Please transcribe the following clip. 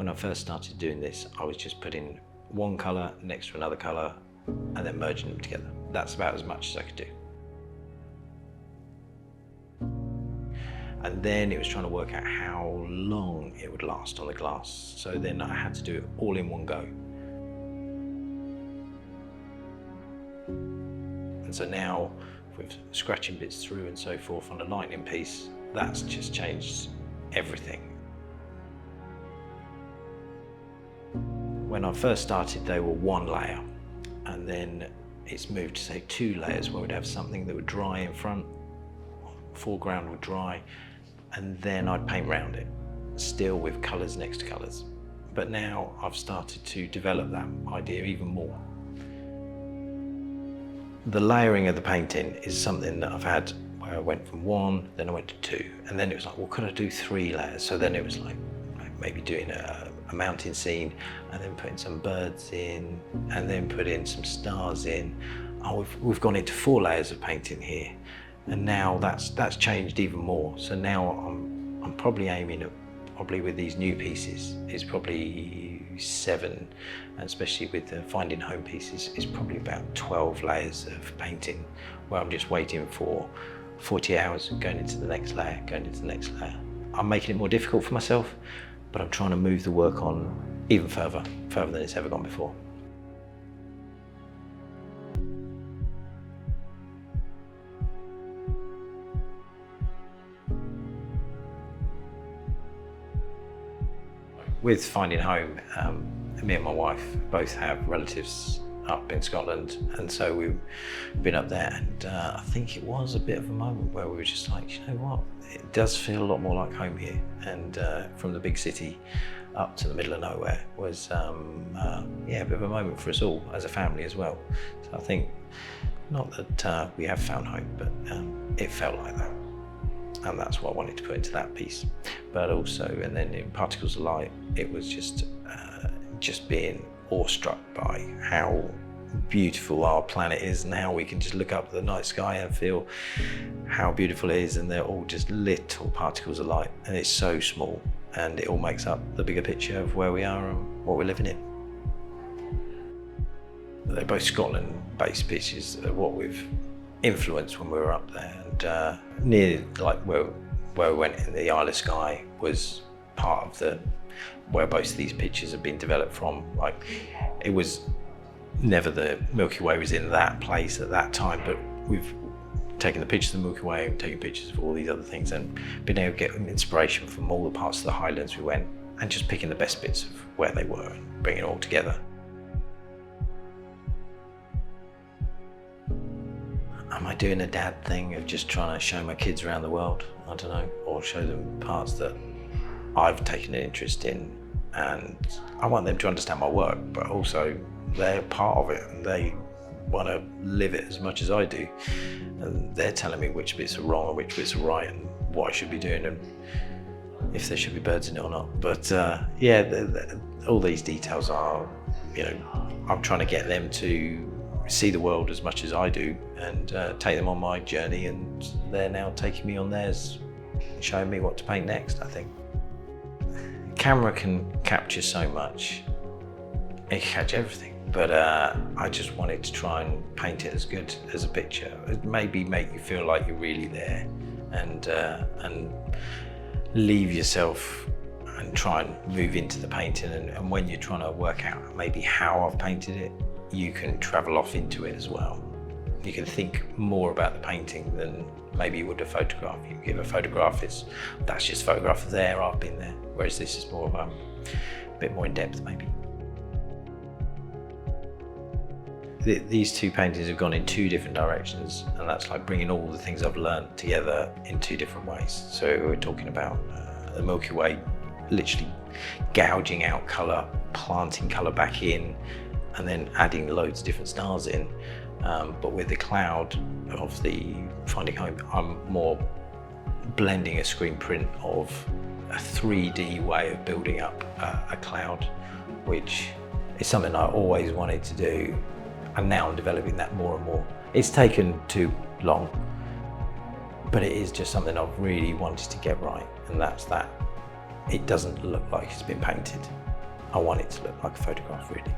When I first started doing this, I was just putting one colour next to another colour and then merging them together. That's about as much as I could do. And then it was trying to work out how long it would last on the glass. So then I had to do it all in one go. And so now, with scratching bits through and so forth on a lightning piece, that's just changed everything. When I first started, they were one layer, and then it's moved to say 2 layers, where we'd have something that would dry in front, foreground would dry, and then I'd paint around it, still with colours next to colours. But now I've started to develop that idea even more. The layering of the painting is something that I've had where I went from 1, then I went to 2, and then it was like, well, could I do 3 layers? So then it was like maybe doing a mountain scene, and then putting some birds in, and then putting some stars in. Oh, we've gone into 4 layers of painting here, and now that's changed even more. So now I'm probably aiming at, probably with these new pieces, is probably 7, and especially with the finding home pieces, is probably about 12 layers of painting, where I'm just waiting for 40 hours, going into the next layer, going into the next layer. I'm making it more difficult for myself, but I'm trying to move the work on even further than it's ever gone before. With finding home, me and my wife both have relatives up in Scotland, and so we've been up there, and I think it was a bit of a moment where we were just like, you know what, it does feel a lot more like home here. And from the big city up to the middle of nowhere was yeah, a bit of a moment for us all as a family as well. So I think, not that we have found home, but it felt like that, and that's what I wanted to put into that piece. But also, and then in Particles of Light, it was just being awestruck by how beautiful our planet is, and how we can just look up at the night sky and feel how beautiful it is, and they're all just little particles of light, and it's so small, and it all makes up the bigger picture of where we are and what we're living in. They're both Scotland-based pieces, what we've influenced when we were up there, and near like where we went in the Isle of Skye was part of where both of these pictures have been developed from. Like, it was never the Milky Way was in that place at that time, but we've taken the pictures of the Milky Way and taken pictures of all these other things, and been able to get inspiration from all the parts of the Highlands we went, and just picking the best bits of where they were and bringing it all together. Am I doing a dad thing of just trying to show my kids around the world? I don't know, or show them parts that I've taken an interest in, and I want them to understand my work, but also they're part of it, and they want to live it as much as I do, and they're telling me which bits are wrong and which bits are right, and what I should be doing, and if there should be birds in it or not. But yeah, all these details are, you know, I'm trying to get them to see the world as much as I do, and take them on my journey, and they're now taking me on theirs, showing me what to paint next, I think. Camera can capture so much, it can catch everything, but I just wanted to try and paint it as good as a picture. Maybe make you feel like you're really there, and leave yourself and try and move into the painting, and when you're trying to work out maybe how I've painted it, you can travel off into it as well. You can think more about the painting than maybe you would a photograph. You give a photograph, that's just a photograph of there, I've been there. Whereas this is more of a bit more in depth maybe. These 2 paintings have gone in 2 different directions, and that's like bringing all the things I've learned together in 2 different ways. So we're talking about the Milky Way, literally gouging out colour, planting colour back in, and then adding loads of different stars in. But with the cloud of the Finding Home, I'm more blending a screen print of a 3D way of building up a cloud, which is something I always wanted to do, and now I'm developing that more and more. It's taken too long, but it is just something I've really wanted to get right, and that's that it doesn't look like it's been painted. I want it to look like a photograph, really.